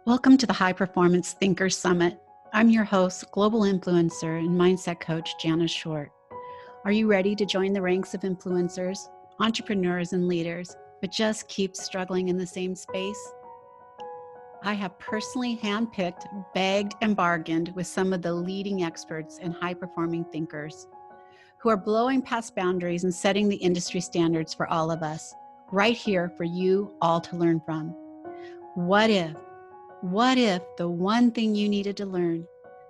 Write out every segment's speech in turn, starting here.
Welcome to the High Performance Thinkers Summit. I'm your host, global influencer and mindset coach, Jana Short. Are you ready to join the ranks of influencers, entrepreneurs, and leaders, but just keep struggling in the same space? I have personally handpicked, begged, and bargained with some of the leading experts and high-performing thinkers who are blowing past boundaries and setting the industry standards for all of us, right here for you all to learn from. What if the one thing you needed to learn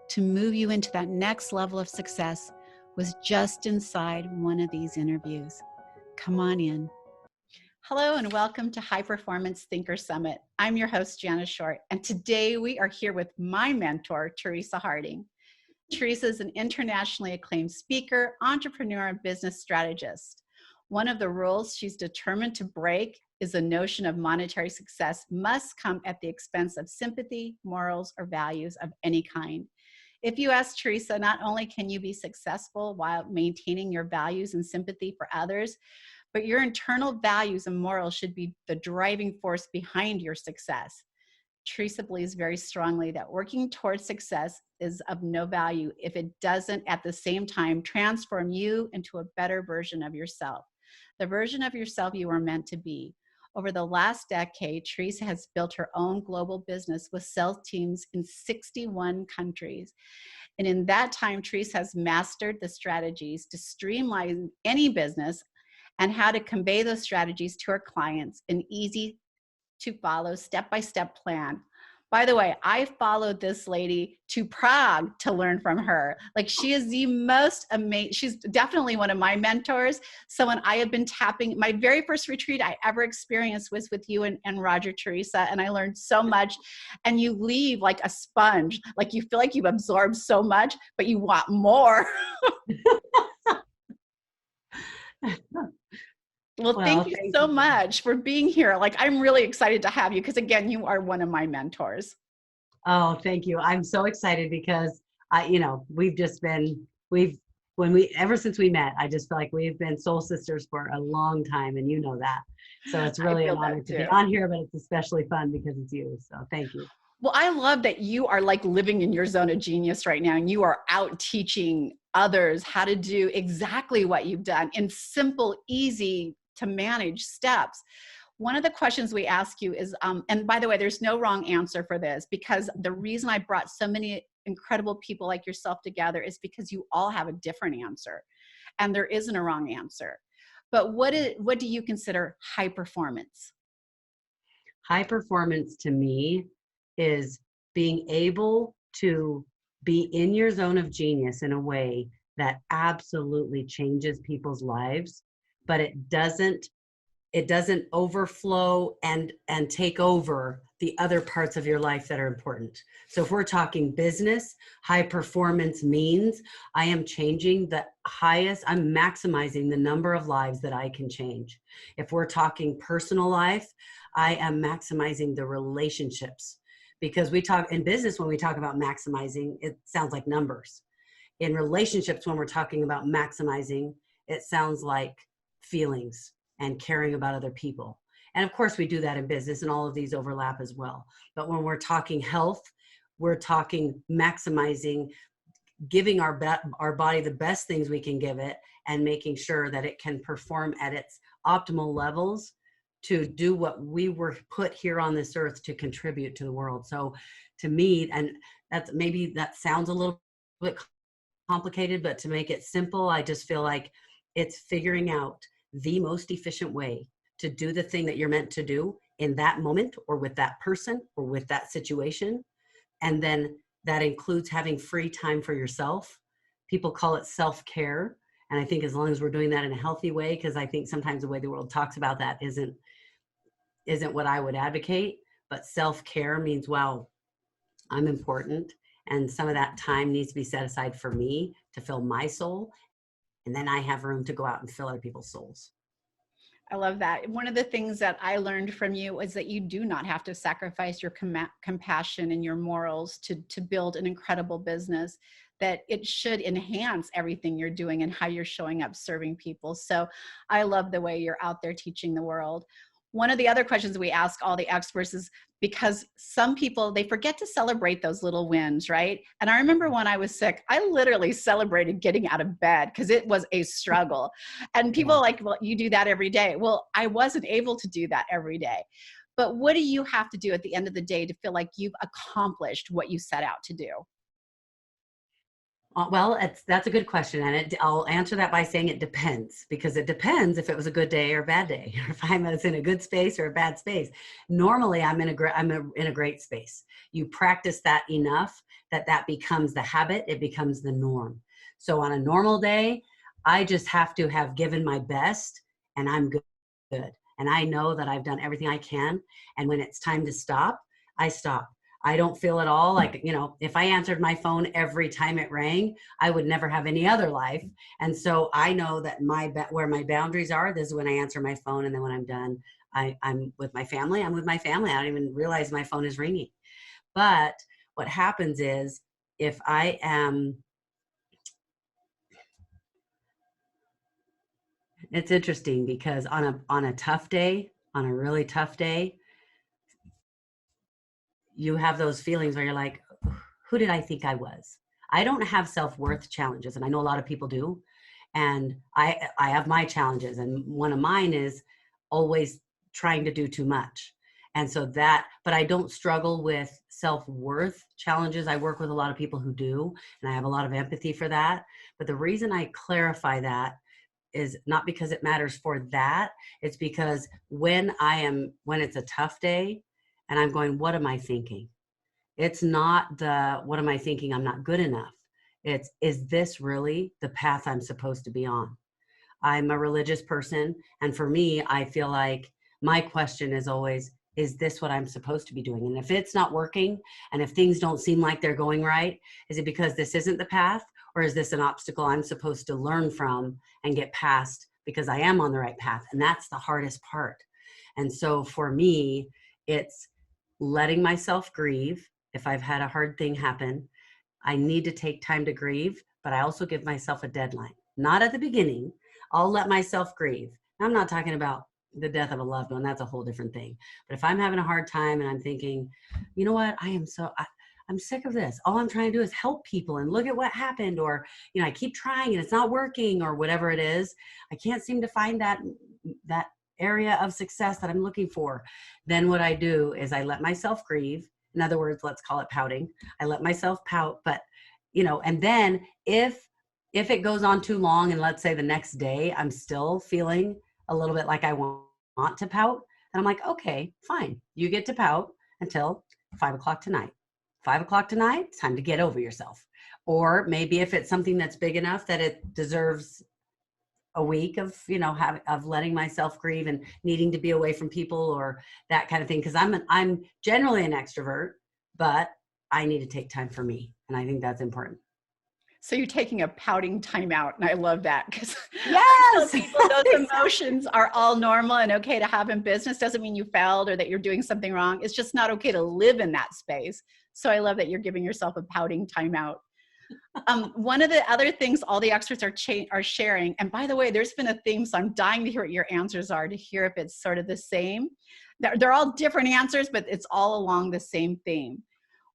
to move you into that next level of success was just inside one of these interviews? Come on in. Hello and welcome to High Performance Thinker Summit. I'm your host, Jana Short, and today we are here with my mentor, Teresa Harding. Teresa is an internationally acclaimed speaker, entrepreneur, and business strategist. One of the rules she's determined to break is the notion of monetary success must come at the expense of sympathy, morals, or values of any kind. If you ask Teresa, not only can you be successful while maintaining your values and sympathy for others, but your internal values and morals should be the driving force behind your success. Teresa believes very strongly that working towards success is of no value if it doesn't at the same time transform you into a better version of yourself, the version of yourself you were meant to be. Over the last decade, Teresa has built her own global business with sales teams in 61 countries. And in that time, Teresa has mastered the strategies to streamline any business and how to convey those strategies to her clients in easy to follow step-by-step plan. By the way, I followed this lady to Prague to learn from her. Like, she is the most amazing. She's definitely one of my mentors. Someone I have been tapping. My very first retreat I ever experienced was with you and Roger, Teresa, and I learned so much. And you leave like a sponge. Like, you feel like you've absorbed so much, but you want more. Well, thank you so much for being here. Like, I'm really excited to have you because, again, you are one of my mentors. Oh, thank you. I'm so excited because ever since we met, I just feel like we've been soul sisters for a long time, and you know that. So it's really an honor to be on here, but it's especially fun because it's you. So thank you. Well, I love that you are like living in your zone of genius right now, and you are out teaching others how to do exactly what you've done in simple, easy to manage steps. One of the questions we ask you is, and by the way, there's no wrong answer for this, because the reason I brought so many incredible people like yourself together is because you all have a different answer, and there isn't a wrong answer. But what do you consider high performance? High performance to me is being able to be in your zone of genius in a way that absolutely changes people's lives, but it doesn't overflow and take over the other parts of your life that are important. So if we're talking business, high performance means I'm maximizing the number of lives that I can change. If we're talking personal life, I am maximizing the relationships. Because we talk in business, when we talk about maximizing, it sounds like numbers. In relationships, when we're talking about maximizing, it sounds like feelings and caring about other people. And of course, we do that in business, and all of these overlap as well. But when we're talking health, we're talking maximizing, giving our body the best things we can give it, and making sure that it can perform at its optimal levels to do what we were put here on this earth to contribute to the world. So to me, and that sounds a little bit complicated, but to make it simple, I just feel like it's figuring out the most efficient way to do the thing that you're meant to do in that moment, or with that person, or with that situation. And then that includes having free time for yourself. People call it self-care. And I think as long as we're doing that in a healthy way, because I think sometimes the way the world talks about that isn't what I would advocate. But self-care means, wow, I'm important. And some of that time needs to be set aside for me to fill my soul. And then I have room to go out and fill other people's souls. I love that. One of the things that I learned from you is that you do not have to sacrifice your compassion and your morals to build an incredible business, that it should enhance everything you're doing and how you're showing up serving people. So I love the way you're out there teaching the world. one of the other questions we ask all the experts is because some people, they forget to celebrate those little wins, right? And I remember when I was sick, I literally celebrated getting out of bed because it was a struggle. And people Yeah. are like, well, you do that every day. Well, I wasn't able to do that every day. But what do you have to do at the end of the day to feel like you've accomplished what you set out to do? Well, that's a good question. And I'll answer that by saying it depends, because it depends if it was a good day or a bad day, or if I'm in a good space or a bad space. Normally, I'm in a great space. You practice that enough that becomes the habit. It becomes the norm. So on a normal day, I just have to have given my best and I'm good. And I know that I've done everything I can. And when it's time to stop, I stop. I don't feel at all like, if I answered my phone every time it rang, I would never have any other life. And so I know that where my boundaries are, this is when I answer my phone. And then when I'm done, I'm with my family. I'm with my family. I don't even realize my phone is ringing. But what happens is if I am, it's interesting because on a tough day, on a really tough day, you have those feelings where you're like, who did I think I was? I don't have self-worth challenges, and I know a lot of people do. And I have my challenges, and one of mine is always trying to do too much. And so but I don't struggle with self-worth challenges. I work with a lot of people who do, and I have a lot of empathy for that. But the reason I clarify that is not because it matters for that. It's because when it's a tough day and I'm going, what am I thinking? It's not what am I thinking? I'm not good enough. It's, is this really the path I'm supposed to be on? I'm a religious person. And for me, I feel like my question is always, is this what I'm supposed to be doing? And if it's not working, and if things don't seem like they're going right, is it because this isn't the path? Or is this an obstacle I'm supposed to learn from and get past because I am on the right path? And that's the hardest part. And so for me, it's letting myself grieve. If I've had a hard thing happen, I need to take time to grieve, but I also give myself a deadline. Not at the beginning. I'll let myself grieve. I'm not talking about the death of a loved one. That's a whole different thing. But if I'm having a hard time and I'm thinking, you know what, I'm sick of this. All I'm trying to do is help people and look at what happened, or, I keep trying and it's not working, or whatever it is. I can't seem to find that area of success that I'm looking for. Then what I do is I let myself grieve. In other words, let's call it pouting. I let myself pout, but, and then if it goes on too long, and let's say the next day I'm still feeling a little bit like I want to pout, and I'm like, okay, fine. You get to pout until 5:00 tonight. 5:00 tonight, it's time to get over yourself. Or maybe if it's something that's big enough that it deserves a week of, of letting myself grieve and needing to be away from people or that kind of thing. Cause I'm generally an extrovert, but I need to take time for me. And I think that's important. So you're taking a pouting timeout, and I love that because yes! people those emotions are all normal and okay to have in business. Doesn't mean you failed or that you're doing something wrong. It's just not okay to live in that space. So I love that you're giving yourself a pouting timeout. One of the other things all the experts are sharing, and by the way, there's been a theme, so I'm dying to hear what your answers are, to hear if it's sort of the same. They're all different answers, but it's all along the same theme.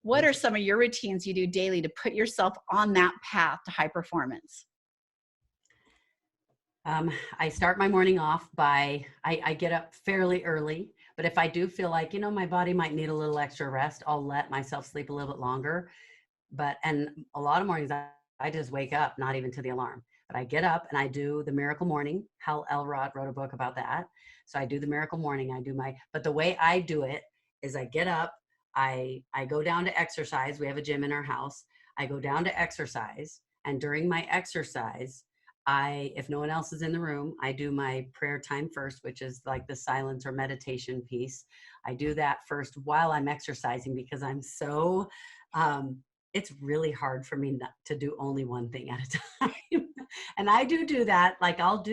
What are some of your routines you do daily to put yourself on that path to high performance? I start my morning off by, I get up fairly early, but if I do feel like, my body might need a little extra rest, I'll let myself sleep a little bit longer. And a lot of mornings I just wake up, not even to the alarm, but I get up and I do the miracle morning. Hal Elrod wrote a book about that. So I do the miracle morning. But the way I do it is I get up, I go down to exercise. We have a gym in our house. I go down to exercise. And during my exercise, if no one else is in the room, I do my prayer time first, which is like the silence or meditation piece. I do that first while I'm exercising because I'm so, it's really hard for me not to do only one thing at a time. And I do that. Like I'll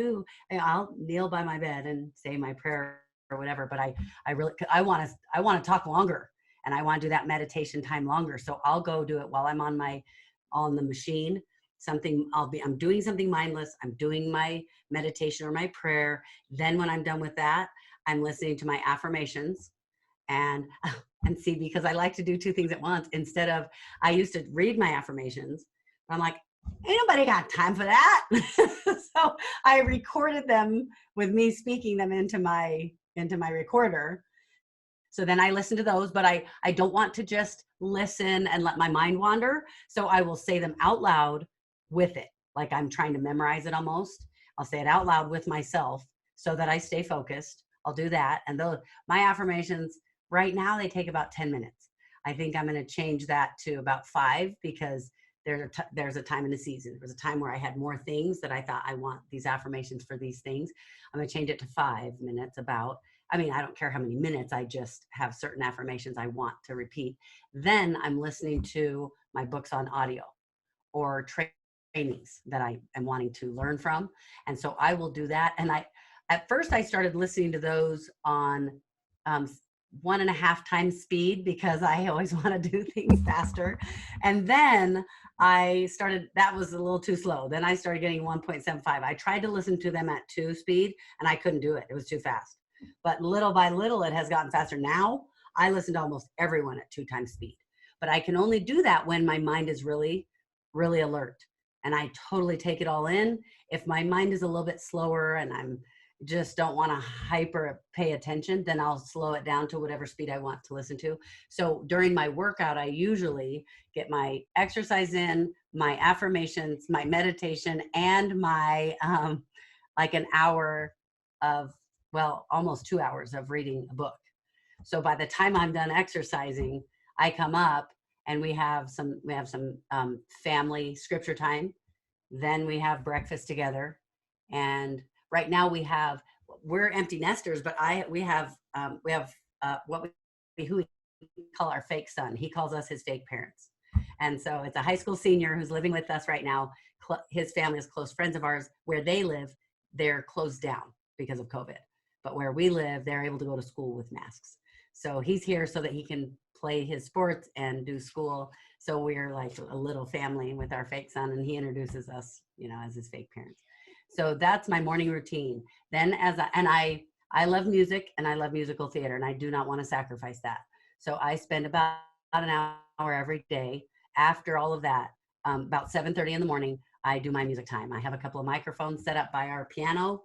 kneel by my bed and say my prayer or whatever, but I want to talk longer, and I want to do that meditation time longer. So I'll go do it while I'm on the machine. I'm doing something mindless. I'm doing my meditation or my prayer. Then when I'm done with that, I'm listening to my affirmations and see, because I like to do two things at once. Instead of, I used to read my affirmations, but I'm like, ain't nobody got time for that. So I recorded them with me speaking them into my recorder. So then I listen to those, but I don't want to just listen and let my mind wander. So I will say them out loud with it. Like I'm trying to memorize it almost. I'll say it out loud with myself so that I stay focused. I'll do that. And my affirmations right now, they take about 10 minutes. I think I'm going to change that to about 5, because there's a time in the season. There was a time where I had more things that I thought, I want these affirmations for these things. I'm going to change it to 5 minutes about. I mean, I don't care how many minutes, I just have certain affirmations I want to repeat. Then I'm listening to my books on audio or trainings that I am wanting to learn from. And so I will do that. And at first I started listening to those on 1.5 times speed, because I always want to do things faster. And then that was a little too slow. Then I started getting 1.75. I tried to listen to them at 2 speed and I couldn't do it. It was too fast. But little by little, it has gotten faster. Now I listen to almost everyone at 2 times speed, but I can only do that when my mind is really, really alert and I totally take it all in. If my mind is a little bit slower and I'm just don't want to hyper pay attention, then I'll slow it down to whatever speed I want to listen to. So during my workout, I usually get my exercise in, my affirmations, my meditation, and my like an hour of, well, almost 2 hours of reading a book. So by the time I'm done exercising, I come up and we have some family scripture time. Then we have breakfast together. And right now we're empty nesters, but we have who we call our fake son. He calls us his fake parents. And so it's a high school senior who's living with us right now. His family is close friends of ours. Where they live, they're closed down because of COVID. But where we live, they're able to go to school with masks. So he's here so that he can play his sports and do school. So we're like a little family with our fake son, and he introduces us, as his fake parents. So that's my morning routine. Then I love music and I love musical theater, and I do not want to sacrifice that. So I spend about an hour every day. After all of that, about 7:30 in the morning, I do my music time. I have a couple of microphones set up by our piano,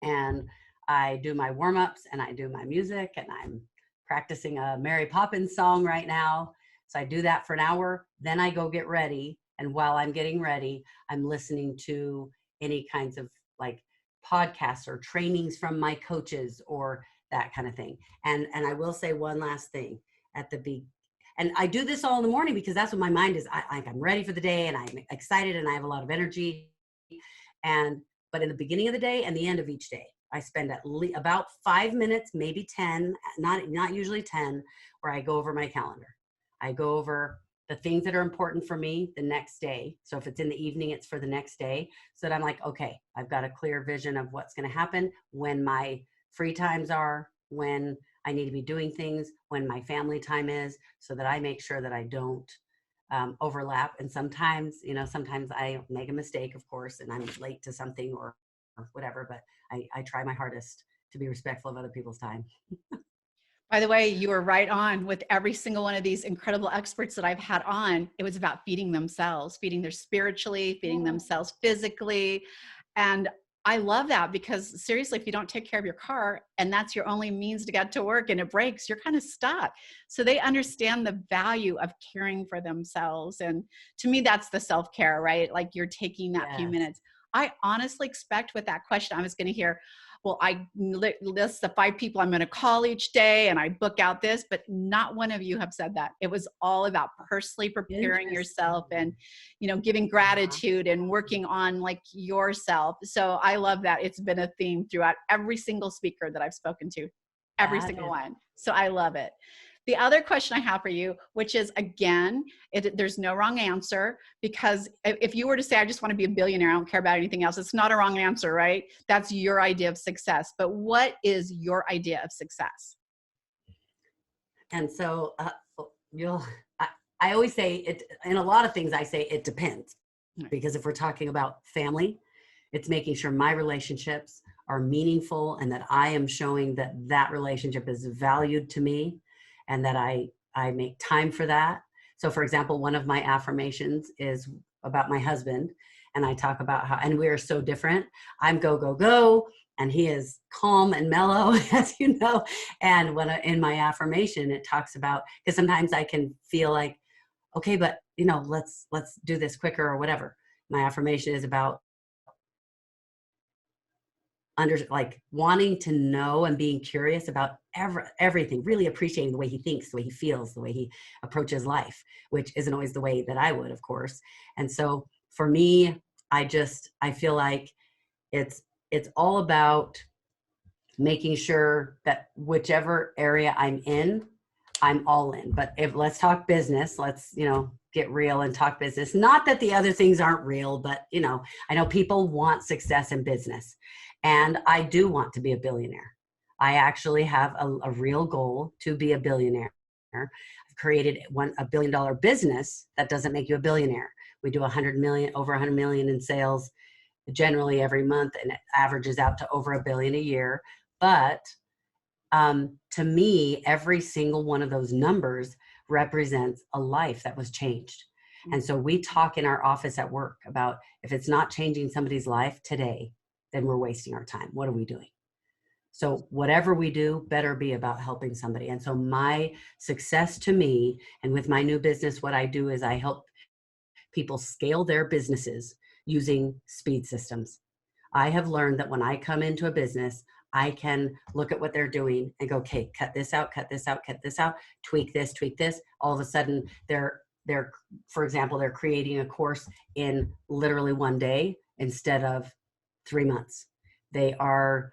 and I do my warm-ups and I do my music, and I'm practicing a Mary Poppins song right now. So I do that for an hour. Then I go get ready. And while I'm getting ready, I'm listening to any kinds of like podcasts or trainings from my coaches or that kind of thing. And I will say one last thing and I do this all in the morning because that's what my mind is. I'm ready for the day and I'm excited and I have a lot of energy. But in the beginning of the day and the end of each day, I spend about 5 minutes, maybe 10, not usually 10, where I go over my calendar. I go over the things that are important for me the next day. So if it's in the evening, it's for the next day. So that I'm like, okay, I've got a clear vision of what's going to happen, when my free times are, when I need to be doing things, when my family time is, so that I make sure that I don't overlap. And sometimes I make a mistake, of course, and I'm late to something or whatever, but I try my hardest to be respectful of other people's time. By the way, you were right on with every single one of these incredible experts that I've had on. It was about feeding themselves, feeding their spiritually, feeding themselves physically. And I love that, because seriously, if you don't take care of your car and that's your only means to get to work and it breaks, you're kind of stuck. So they understand the value of caring for themselves. And to me, that's the self-care, right? Like you're taking that few minutes. I honestly expect with that question, I was going to hear, well, I list the 5 people I'm going to call each day and I book out this, but not one of you have said that. It was all about personally preparing yourself and, giving gratitude and working on like yourself. So I love that. It's been a theme throughout every single speaker that I've spoken to, every single one. So I love it. The other question I have for you, which is, again, there's no wrong answer, because if you were to say, I just want to be a billionaire, I don't care about anything else, it's not a wrong answer, right? That's your idea of success. But what is your idea of success? And so I always say it, in a lot of things I say it depends. Because if we're talking about family, it's making sure my relationships are meaningful and that I am showing that that relationship is valued to me and that I make time for that. So for example, one of my affirmations is about my husband, and I talk about how, and we are so different. I'm go, go, go, and he is calm and mellow, as you know. And when in my affirmation, it talks about, because sometimes I can feel like, okay, but let's do this quicker or whatever. My affirmation is about like wanting to know and being curious about everything, really appreciating the way he thinks, the way he feels, the way he approaches life, which isn't always the way that I would, of course. And so for me, I feel like it's all about making sure that whichever area I'm in, I'm all in. But let's talk business, let's, get real and talk business. Not that the other things aren't real, but I know people want success in business. And I do want to be a billionaire. I actually have a real goal to be a billionaire. I've created a $1 billion business. That doesn't make you a billionaire. We do over 100 million in sales generally every month, and it averages out to over $1 billion a year. But to me, every single one of those numbers represents a life that was changed. And so we talk in our office at work about, if it's not changing somebody's life today, then we're wasting our time. What are we doing? So whatever we do better be about helping somebody. And so my success to me, and with my new business, what I do is I help people scale their businesses using speed systems. I have learned that when I come into a business, I can look at what they're doing and go, okay, cut this out, cut this out, cut this out, tweak this, tweak this. All of a sudden they're, for example, they're creating a course in literally one day instead of 3 months. They are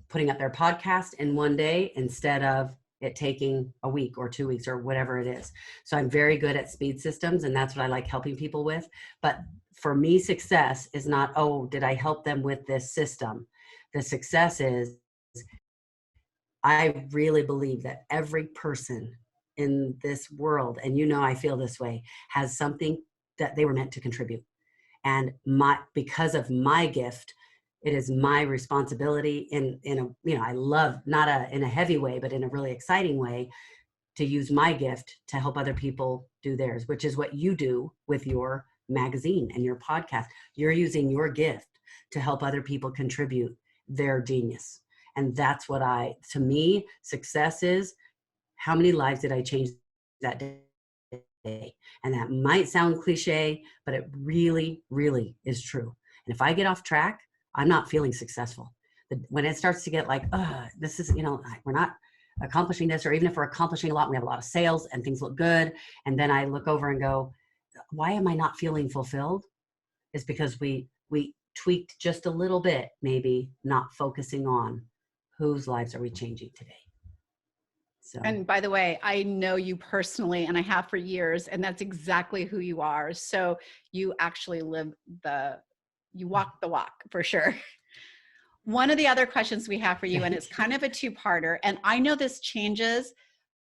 putting up their podcast in one day instead of it taking a week or 2 weeks or whatever it is. So I'm very good at speed systems, and that's what I like helping people with. But for me, success is not, oh, did I help them with this system? The success is, I really believe that every person in this world, and I feel this way, has something that they were meant to contribute. And because of my gift, it is my responsibility in a, I love, not in a heavy way, but in a really exciting way, to use my gift to help other people do theirs, which is what you do with your magazine and your podcast. You're using your gift to help other people contribute their genius. And that's what to me, success is, how many lives did I change that day? And that might sound cliche, but it really, really is true. And if I get off track, I'm not feeling successful. When it starts to get like, this is, we're not accomplishing this, or even if we're accomplishing a lot, we have a lot of sales and things look good. And then I look over and go, why am I not feeling fulfilled? It's because we tweaked just a little bit, maybe not focusing on whose lives are we changing today. So. And by the way, I know you personally, and I have for years, and that's exactly who you are. So you actually you walk the walk for sure. One of the other questions we have for you, and it's kind of a two-parter, and I know this changes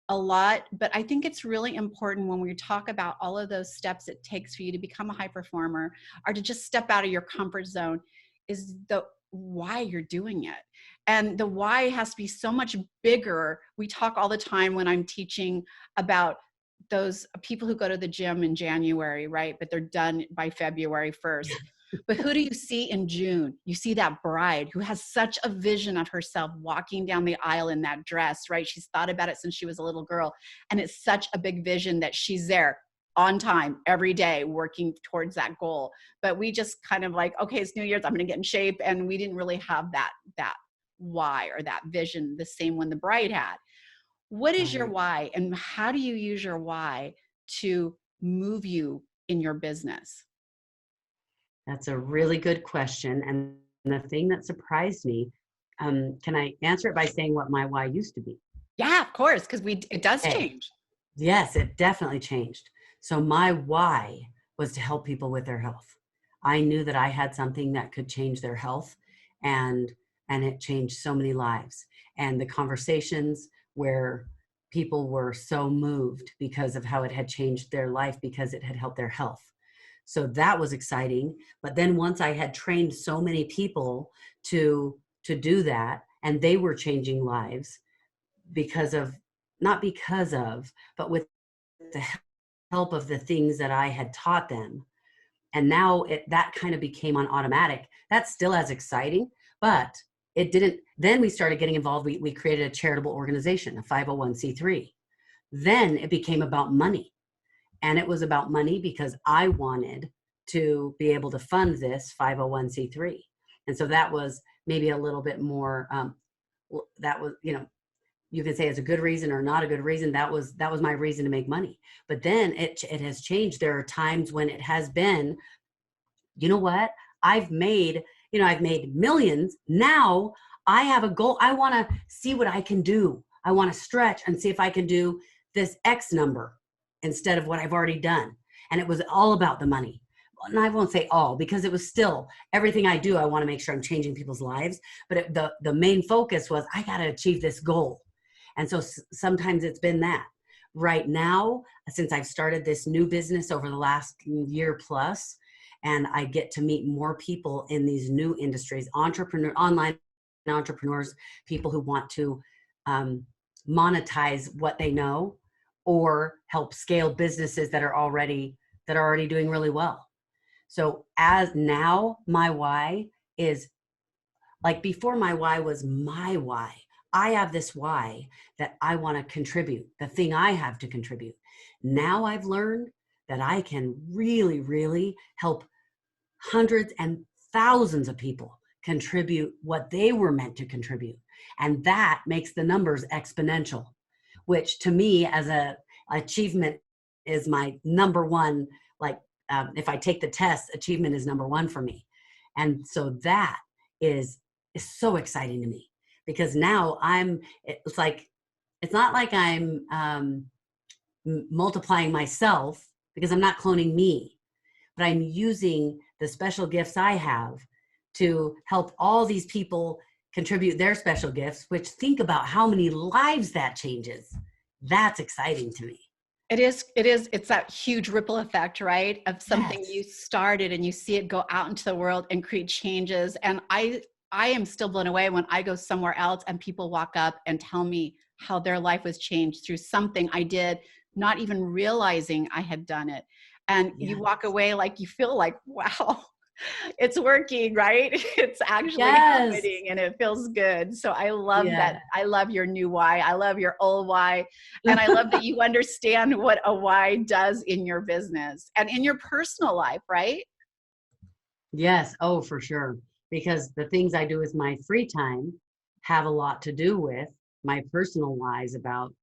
a lot, but I think it's really important when we talk about all of those steps it takes for you to become a high performer or to just step out of your comfort zone, is the why you're doing it. And the why has to be so much bigger. We talk all the time when I'm teaching about those people who go to the gym in January, right? But they're done by February 1st. But who do you see in June? You see that bride who has such a vision of herself walking down the aisle in that dress, right? She's thought about it since she was a little girl. And it's such a big vision that she's there on time every day working towards that goal. But we just kind of like, okay, it's New Year's, I'm going to get in shape. And we didn't really have that why or that vision the same one the bride had. What is your why, and how do you use your why to move you in your business? That's a really good question. And the thing that surprised me, can I answer it by saying what my why used to be? Yeah, of course, because it does change. Yes, it definitely changed. So my why was to help people with their health. I knew that I had something that could change their health, and it changed so many lives. And the conversations where people were so moved because of how it had changed their life, because it had helped their health. So that was exciting. But then once I had trained so many people to to do that. And they were changing lives not because of, but with the help of the things that I had taught them. And now that kind of became on automatic. That's still as exciting, but it didn't. Then we started getting involved. We created a charitable organization, a 501c3. Then it became about money. And it was about money because I wanted to be able to fund this 501c3. And so that was maybe a little bit more, that was, you can say it's a good reason or not a good reason. That was my reason to make money. But then it has changed. There are times when it has been, you know what? I've made millions. Now I have a goal. I want to see what I can do. I want to stretch and see if I can do this X number instead of what I've already done. And it was all about the money. And I won't say all, because it was still everything I do. I want to make sure I'm changing people's lives. But the main focus was I got to achieve this goal. And so sometimes it's been that. Right now, since I've started this new business over the last year plus, and I get to meet more people in these new industries, online entrepreneurs, people who want to monetize what they know or help scale businesses that are already doing really well. So as now, my why is like before. My why was my why. I have this why that I want to contribute, the thing I have to contribute. Now I've learned that I can really, really help hundreds and thousands of people contribute what they were meant to contribute. And that makes the numbers exponential, which to me as a achievement is my number one. Like if I take the test, achievement is number one for me. And so that is so exciting to me. Because now it's not like I'm multiplying myself, because I'm not cloning me, but I'm using the special gifts I have to help all these people contribute their special gifts, which think about how many lives that changes. That's exciting to me. It is. It's that huge ripple effect, right? Of something Yes. you started and you see it go out into the world and create changes. And I am still blown away when I go somewhere else and people walk up and tell me how their life was changed through something I did, not even realizing I had done it. And you walk away like you feel like, wow, it's working, right? It's actually happening and it feels good. So I love that. I love your new why. I love your old why. And I love that you understand what a why does in your business and in your personal life, right? Yes. Oh, for sure. Because the things I do with my free time have a lot to do with my personal whys about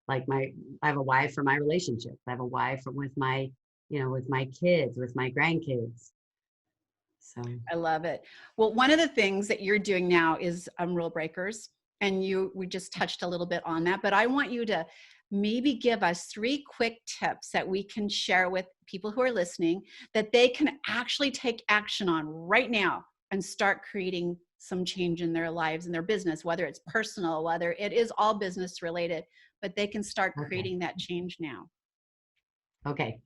like I have a why for my relationships. I have a why with my kids, with my grandkids. So I love it. Well, one of the things that you're doing now is rule breakers, and we just touched a little bit on that, but I want you to maybe give us 3 quick tips that we can share with people who are listening that they can actually take action on right now and start creating some change in their lives and their business, whether it's personal, whether it is all business related, but they can start creating that change now. Okay.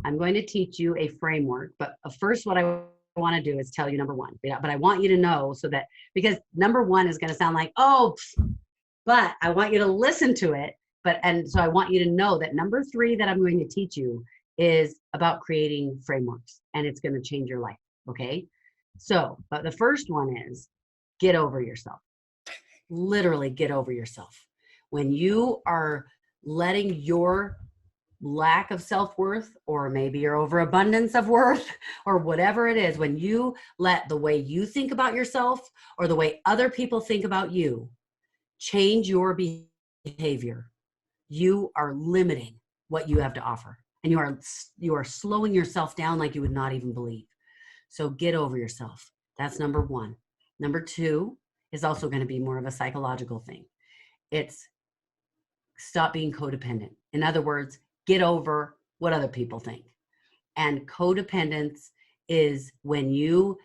I'm going to teach you a framework, but first what I want to do is tell you number 1, but I want you to know because number 1 is going to sound like, but I want you to listen to it. And so I want you to know that number 3 that I'm going to teach you is about creating frameworks, and it's going to change your life. Okay. So, but the first one is get over yourself. Literally get over yourself. When you are letting your lack of self-worth, or maybe your overabundance of worth, or whatever it is, when you let the way you think about yourself or the way other people think about you change your behavior, you are limiting what you have to offer, and you are slowing yourself down like you would not even believe. So get over yourself. That's number 1. Number 2 is also going to be more of a psychological thing. It's stop being codependent. In other words, get over what other people think. And codependence is when you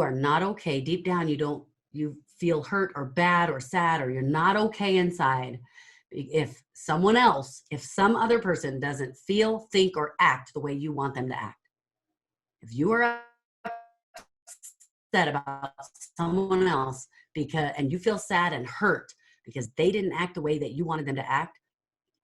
are not okay deep down. You feel hurt or bad or sad, or you're not okay inside. If some other person doesn't feel, think, or act the way you want them to act. If you are upset about someone else and you feel sad and hurt because they didn't act the way that you wanted them to act.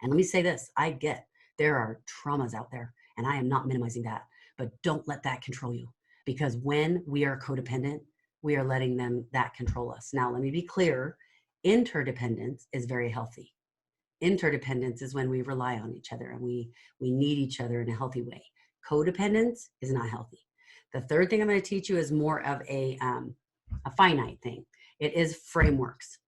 And let me say this, I get there are traumas out there, and I am not minimizing that, but don't let that control you, because when we are codependent, we are letting that control us. Now, let me be clear. Interdependence is very healthy. Interdependence is when we rely on each other and we need each other in a healthy way. Codependence is not healthy. The third thing I'm going to teach you is more of a finite thing. It is frameworks.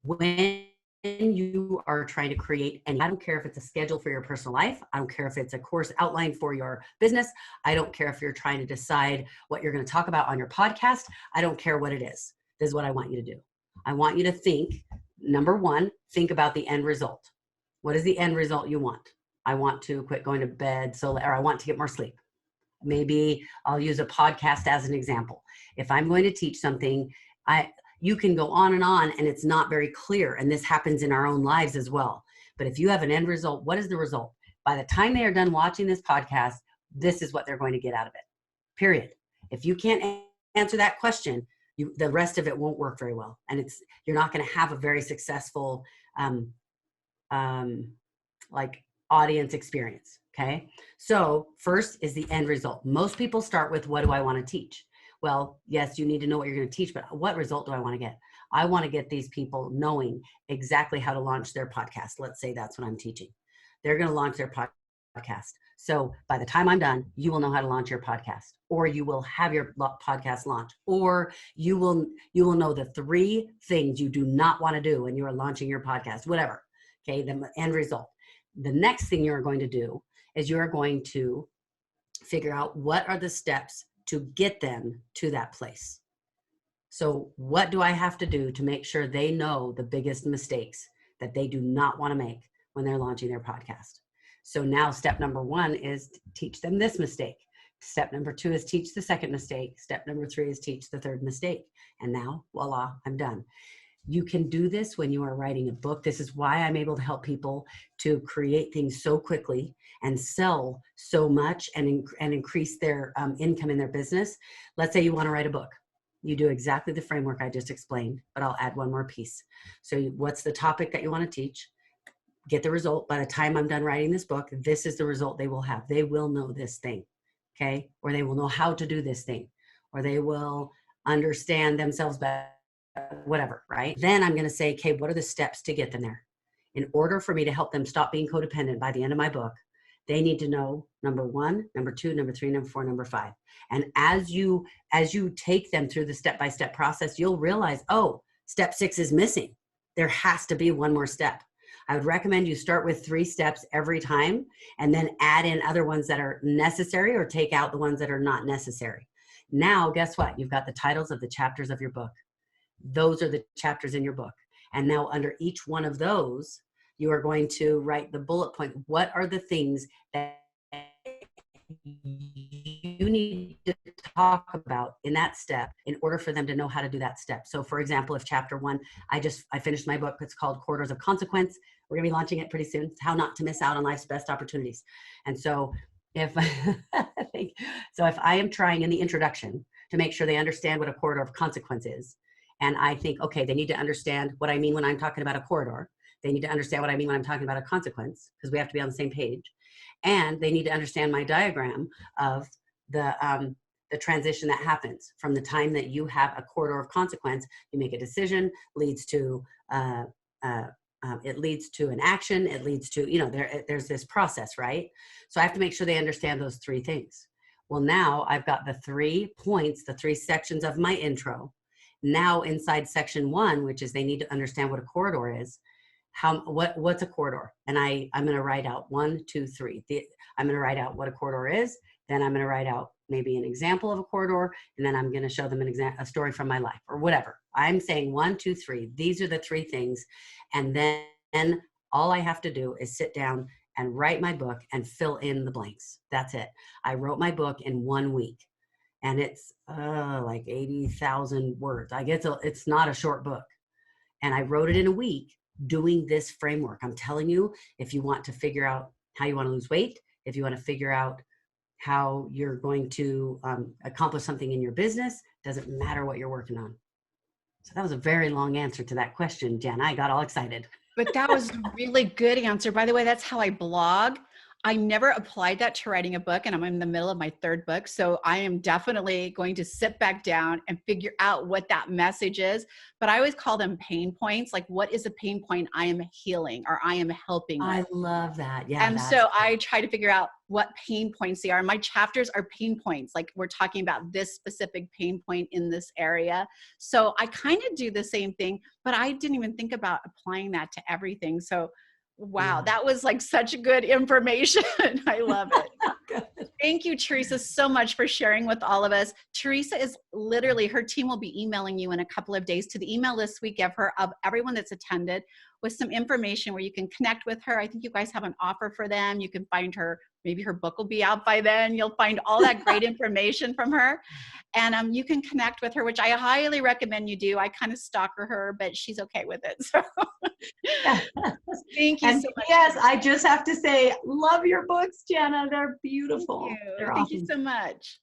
When you are trying to create, and I don't care if it's a schedule for your personal life, I don't care if it's a course outline for your business, I don't care if you're trying to decide what you're going to talk about on your podcast, I don't care what it is. This is what I want you to do. I want you to think, number one, think about the end result. What is the end result you want? I want to quit going to bed or I want to get more sleep. Maybe I'll use a podcast as an example. If I'm going to teach something, you can go on and it's not very clear. And this happens in our own lives as well. But if you have an end result, what is the result? By the time they are done watching this podcast, this is what they're going to get out of it, period. If you can't answer that question, the rest of it won't work very well. And you're not going to have a very successful audience experience. Okay. So first is the end result. Most people start with, what do I want to teach? Well, yes, you need to know what you're going to teach, but what result do I want to get? I want to get these people knowing exactly how to launch their podcast. Let's say that's what I'm teaching. They're going to launch their podcast. So by the time I'm done, you will know how to launch your podcast, or you will have your podcast launch, or you will know the 3 things you do not want to do when you are launching your podcast, whatever. Okay. The end result. The next thing you're going to do is you're going to figure out what are the steps to get them to that place. So what do I have to do to make sure they know the biggest mistakes that they do not want to make when they're launching their podcast? So now step number 1 is to teach them this mistake. Step number 2 is teach the second mistake. Step number 3 is teach the third mistake. And now, voila, I'm done. You can do this when you are writing a book. This is why I'm able to help people to create things so quickly and sell so much and increase their income in their business. Let's say you want to write a book. You do exactly the framework I just explained, but I'll add one more piece. So what's the topic that you want to teach? Get the result. By the time I'm done writing this book, this is the result they will have. They will know this thing, okay? Or they will know how to do this thing, or they will understand themselves better, whatever, right? Then I'm going to say, okay, what are the steps to get them there? In order for me to help them stop being codependent by the end of my book, they need to know number 1, number 2, number 3, number 4, number 5. And as you take them through the step-by-step process, you'll realize, oh, step 6 is missing. There has to be one more step. I would recommend you start with 3 steps every time and then add in other ones that are necessary or take out the ones that are not necessary. Now, guess what? You've got the titles of the chapters of your book. Those are the chapters in your book. And now under each one of those, you are going to write the bullet point. What are the things that you need to talk about in that step in order for them to know how to do that step? So for example, if chapter 1, I finished my book, it's called Corridors of Consequence. We're going to be launching it pretty soon. How not to miss out on life's best opportunities. And so if I am trying in the introduction to make sure they understand what a corridor of consequence is, and I think, okay, they need to understand what I mean when I'm talking about a corridor. They need to understand what I mean when I'm talking about a consequence, because we have to be on the same page. And they need to understand my diagram of the transition that happens from the time that you have a corridor of consequence. You make a decision, leads to it leads to an action. It leads to, there's this process, right? So I have to make sure they understand those 3 things. Well, now I've got the 3 points, the 3 sections of my intro. Now inside section 1, which is they need to understand what a corridor is, what's a corridor? And I'm going to write out 1, 2, 3. I'm going to write out what a corridor is. Then I'm going to write out maybe an example of a corridor. And then I'm going to show them a story from my life or whatever. I'm saying 1, 2, 3. These are the 3 things. And then all I have to do is sit down and write my book and fill in the blanks. That's it. I wrote my book in 1 week. And it's like 80,000 words. It's not a short book. And I wrote it in a week doing this framework. I'm telling you, if you want to figure out how you want to lose weight, if you want to figure out how you're going to accomplish something in your business. Doesn't matter what you're working on. So that was a very long answer to that question, Jen. I got all excited. But that was a really good answer. By the way, that's how I blog. I never applied that to writing a book, and I'm in the middle of my third book. So I am definitely going to sit back down and figure out what that message is. But I always call them pain points. Like, what is a pain point I am healing or I am helping with? I love that. Yeah. And so I try to figure out what pain points they are. My chapters are pain points. Like, we're talking about this specific pain point in this area. So I kind of do the same thing, but I didn't even think about applying that to everything. So wow, that was like such good information. I love it. Thank you, Teresa, so much for sharing with all of us. Teresa is literally, her team will be emailing you in a couple of days to the email list we give her of everyone that's attended with some information where you can connect with her. I think you guys have an offer for them. You can find her, maybe her book will be out by then. You'll find all that great information from her. And you can connect with her, which I highly recommend you do. I kind of stalker her, but she's okay with it. So thank you so much. Yes, I just have to say, love your books, Jenna. They're beautiful. Thank you so much.